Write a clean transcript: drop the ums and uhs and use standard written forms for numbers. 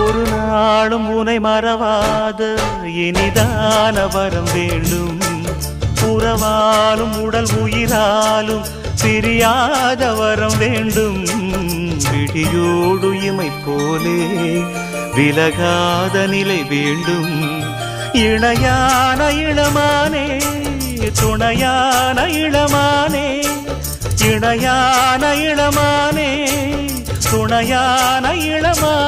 ஒரு நாளும் உனை மறவாத இனிதான வரம் வேண்டும். உறவாலும் உடல் உயிராலும் பிரியாத வரம் வேண்டும். விடியோடு இமை போலே விலகாத நிலை வேண்டும். இணையான இளமானே துணையான இளமானே, இணையான இளமானே துணையான இளமானே.